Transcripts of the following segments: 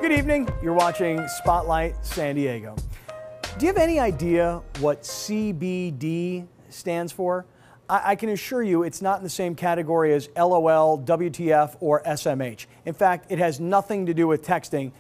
Good evening. You're watching Spotlight San Diego. Do you have any idea what CBD stands for? I can assure you it's not in the same category as LOL, WTF, or SMH. In fact, it has nothing to do with texting.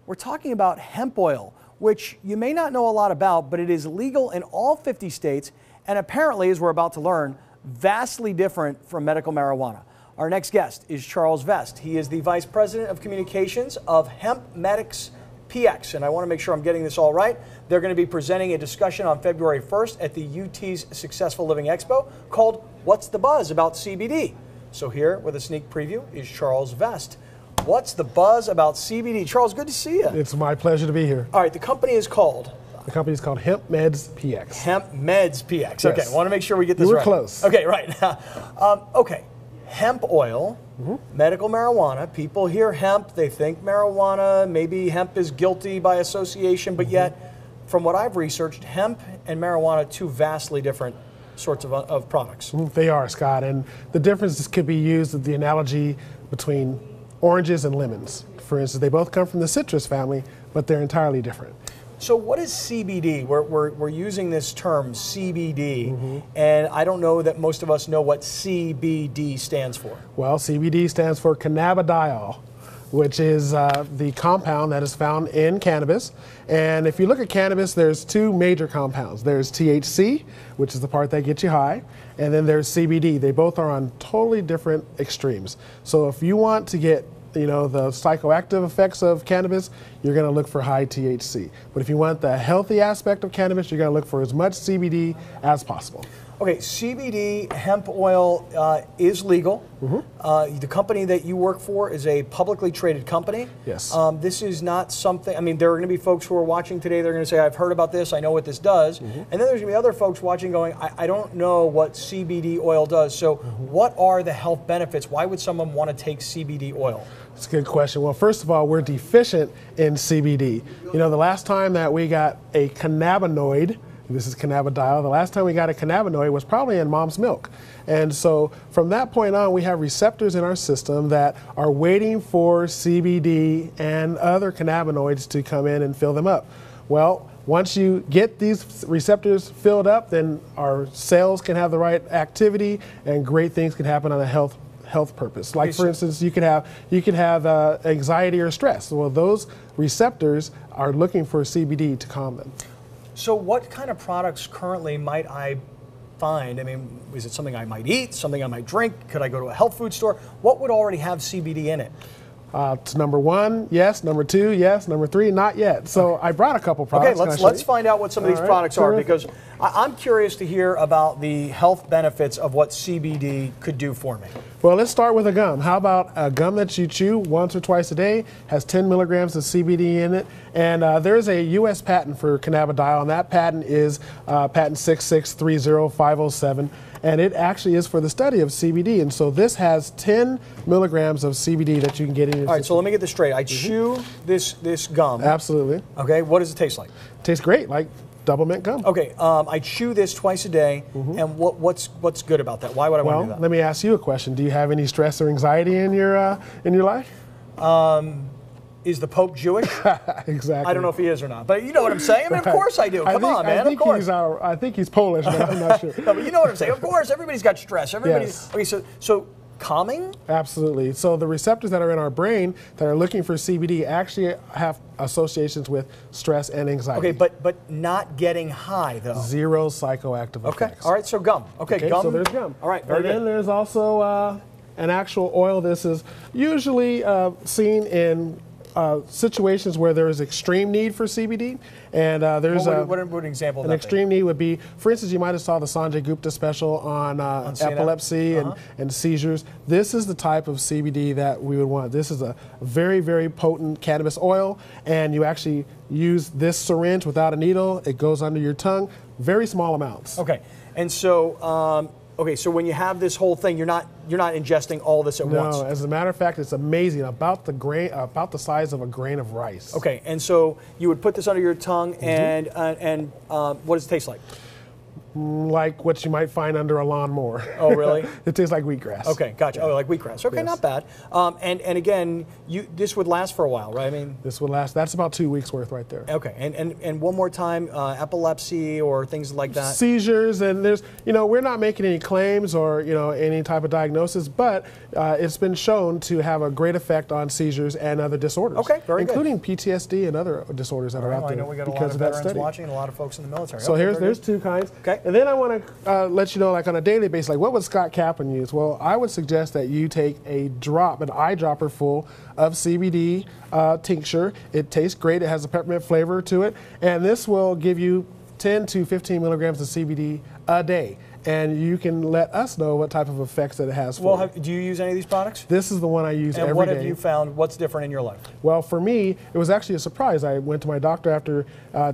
We're talking about hemp oil, which you may not know a lot about, but it is legal in all 50 states and apparently, as we're about to learn, vastly different from medical marijuana. Our next guest is Charles Vest. He is the Vice President of Communications of HempMedix PX, and I want to make sure I'm getting this all right. They're going to be presenting a discussion on February 1st at the UT's Successful Living Expo called What's the Buzz About CBD? So here with a sneak preview is Charles Vest. What's the buzz about CBD? Charles, good to see you. It's my pleasure to be here. All right, the company is called? The company is called HempMedix PX. HempMedix PX. Yes. Okay, I want to make sure we get this right. You were close. Okay, right. Okay, hemp oil, medical marijuana. People hear hemp, they think marijuana. Maybe hemp is guilty by association, but yet, from what I've researched, hemp and marijuana, two vastly different sorts of products. They are, Scott, and the difference could be used with the analogy between oranges and lemons. For instance, they both come from the citrus family, but they're entirely different. So what is CBD? We're using this term CBD, and I don't know that most of us know what CBD stands for. Well, CBD stands for cannabidiol, which is the compound that is found in cannabis. And if you look at cannabis, there's two major compounds. There's THC, which is the part that gets you high, and then there's CBD. They both are on totally different extremes. So if you want to get the psychoactive effects of cannabis, you're going to look for high THC. But if you want the healthy aspect of cannabis, you're going to look for as much CBD as possible. Okay, CBD hemp oil is legal. The company that you work for is a publicly traded company. Yes. This is not something, I mean, there are going to be folks who are watching today, they're going to say, I've heard about this, I know what this does. And then there's going to be other folks watching going, I don't know what CBD oil does. So what are the health benefits? Why would someone want to take CBD oil? That's a good question. Well, first of all, we're deficient in CBD. You know, the last time that we got a cannabinoid, this is cannabidiol, the last time we got a cannabinoid was probably in mom's milk. And so from that point on, we have receptors in our system that are waiting for CBD and other cannabinoids to come in and fill them up. Well, once you get these receptors filled up, then our cells can have the right activity and great things can happen on a health purpose. Like, for instance, you could have anxiety or stress. Well, those receptors are looking for CBD to calm them. So what kind of products currently might I find? I mean, is it something I might eat, something I might drink? Could I go to a health food store? What would already have CBD in it? It's number one, yes. Number two, yes. Number three, not yet. So I brought a couple products. Okay, let's find out what some of these products are, because I'm curious to hear about the health benefits of what CBD could do for me. Well, let's start with a gum. How about a gum that you chew once or twice a day, has 10 milligrams of CBD in it, and there's a U.S. patent for cannabidiol, and that patent is patent 6630507. And it actually is for the study of CBD. And so this has 10 milligrams of CBD that you can get in your All right, so let me get this straight. I chew this gum. Absolutely. Okay, what does it taste like? It tastes great, like double mint gum. Okay, I chew this twice a day, and what's good about that? Why would I want to do that? Well, let me ask you a question. Do you have any stress or anxiety in your life? Is the Pope Jewish? Exactly. I don't know if he is or not, but you know what I'm saying. I mean, of course I do. Come on, man. Of course. I think he's Polish, but I'm not sure. No, but you know what I'm saying. Of course, everybody's got stress. Yes. Okay. So calming. Absolutely. So the receptors that are in our brain that are looking for CBD actually have associations with stress and anxiety. Okay, but not getting high though. Zero psychoactive effects. Okay. All right. So gum. Okay. Gum. So there's gum. All right. Very good. And then there's also an actual oil. This is usually seen in situations where there is extreme need for CBD, and there's what an example of an extreme need would be, for instance, you might have saw the Sanjay Gupta special on epilepsy and seizures. This is the type of CBD that we would want. This is a very, very potent cannabis oil, and you actually use this syringe without a needle. It goes under your tongue, very small amounts. Okay, and so okay, so when you have this whole thing, you're not ingesting all this at once. No, as a matter of fact, it's amazing. About the size of a grain of rice. Okay, and so you would put this under your tongue, and what does it taste like? Like what you might find under a lawnmower. Oh, really? It tastes like wheatgrass. Okay, gotcha. Oh, like wheatgrass. Okay, Yes. not bad. And again, this would last for a while, right? I mean, This would last, that's about 2 weeks worth right there. okay. And one more time, epilepsy or things like that. Seizures, and there's, we're not making any claims or, any type of diagnosis, but it's been shown to have a great effect on seizures and other disorders. Okay, very good. including PTSD and other disorders that are out Well, I there. know we got a lot because of that veterans study. watching and a lot of folks in the military. So Okay, there's very 2 kinds. Okay. And then I want to let you know, like on a daily basis, like what would Scott Kaplan use? Well, I would suggest that you take an eyedropper full of CBD tincture. It tastes great. It has a peppermint flavor to it. And this will give you 10 to 15 milligrams of CBD a day. And you can let us know what type of effects that it has for you. do you use any of these products? This is the one I use every day. And what have you found? What's different in your life? Well, for me, it was actually a surprise. I went to my doctor after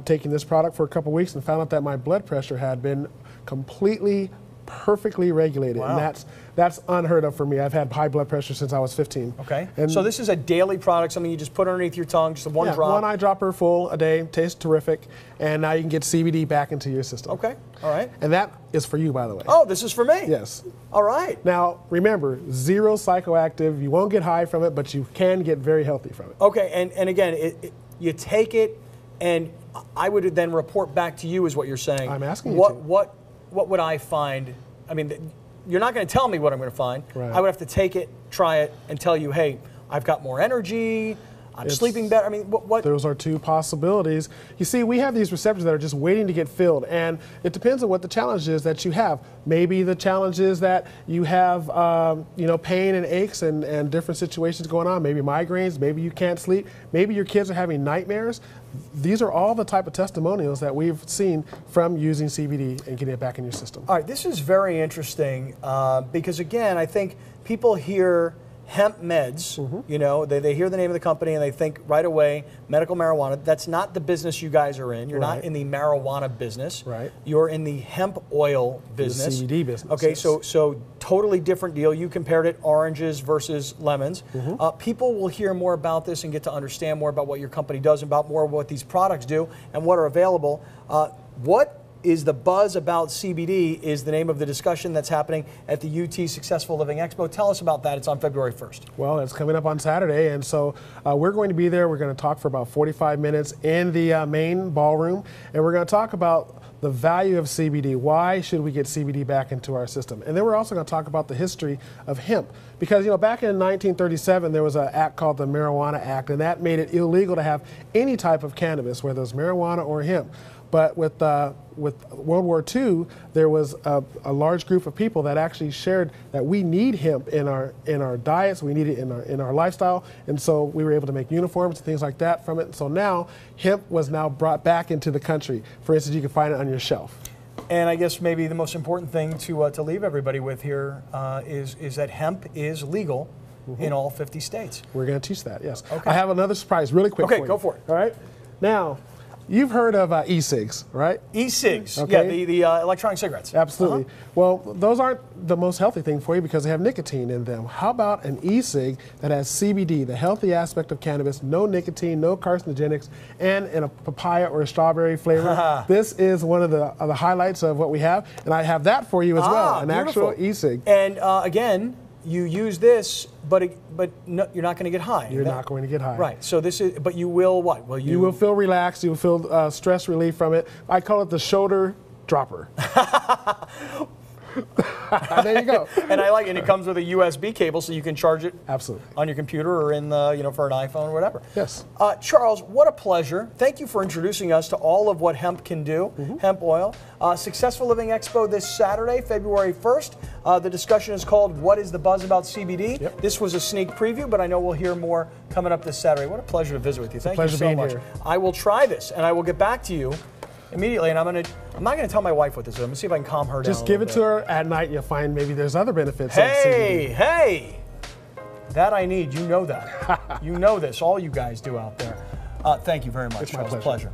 taking this product for a couple weeks and found out that my blood pressure had been completely, perfectly regulated. Wow. And that's unheard of for me. I've had high blood pressure since I was 15. Okay. And So this is a daily product, something you just put underneath your tongue, just one drop. one eyedropper full a day, tastes terrific, and now you can get CBD back into your system. Okay. All right. And that is for you, by the way. Oh, this is for me. Yes. All right. Now, remember, zero psychoactive. You won't get high from it, but you can get very healthy from it. Okay. And again, you take it, and I would then report back to you, is what you're saying. I'm asking you what, to. What would I find? I mean, you're not going to tell me what I'm going to find. Right. I would have to take it, try it, and tell you, hey, I've got more energy. I'm sleeping better. I mean, what? Those are 2 possibilities. You see, we have these receptors that are just waiting to get filled, and it depends on what the challenge is that you have. Maybe the challenge is that you have, pain and aches and different situations going on. Maybe migraines. Maybe you can't sleep. Maybe your kids are having nightmares. These are all the type of testimonials that we've seen from using CBD and getting it back in your system. All right, this is very interesting because, again, I think people hear hemp meds, they hear the name of the company and they think right away medical marijuana. That's not the business you guys are in. You're not in the marijuana business. Right. You're in the hemp oil business. The CBD business. Okay, yes. so totally different deal. You compared it oranges versus lemons. People will hear more about this and get to understand more about what your company does, about more of what these products do and what are available. What is the buzz about CBD is the name of the discussion that's happening at the UT Successful Living Expo. Tell us about that. It's on February 1st. Well, it's coming up on Saturday, and so we're going to be there. We're going to talk for about 45 minutes in the main ballroom, and we're going to talk about the value of CBD. Why should we get CBD back into our system? And then we're also going to talk about the history of hemp. Because, back in 1937, there was an act called the Marijuana Act, and that made it illegal to have any type of cannabis, whether it's marijuana or hemp. But with World War II, there was a large group of people that actually shared that we need hemp in our diets, we need it in our lifestyle, and so we were able to make uniforms and things like that from it. So now hemp was now brought back into the country. For instance, you can find it on your shelf. And I guess maybe the most important thing to leave everybody with here is that hemp is legal in all 50 states. We're going to teach that, yes. Okay. I have another surprise really quick Okay, for you. go for it. All right. Now, you've heard of e-cigs, right? E-cigs, Okay. yeah, the electronic cigarettes. Absolutely. Well, those aren't the most healthy thing for you because they have nicotine in them. How about an e-cig that has CBD, the healthy aspect of cannabis, no nicotine, no carcinogenics, and in a papaya or a strawberry flavor? This is one of the highlights of what we have, and I have that for you as well, an beautiful. actual e-cig. And again, you use this, but no, you're not going to get high. You're not going to get high. Right. So this is, but you will what? Well, you will feel relaxed. You will feel stress relief from it. I call it the shoulder dropper. There you go. And I like it. It comes with a USB cable, so you can charge it Absolutely on your computer or in the for an iPhone or whatever. Yes. Charles, what a pleasure. Thank you for introducing us to all of what hemp can do. Hemp oil. Successful Living Expo this Saturday, February 1st. The discussion is called "What is the Buzz About CBD?" Yep. This was a sneak preview, but I know we'll hear more coming up this Saturday. What a pleasure to visit with you. Thank you so much. Here. I will try this, and I will get back to you immediately, and I'm not gonna tell my wife what this is. I'm gonna see if I can calm her down. Just give it to her at night. You'll find maybe there's other benefits. Hey, that I need. You know that. You know this. All you guys do out there. Thank you very much. It's my Charles. Pleasure.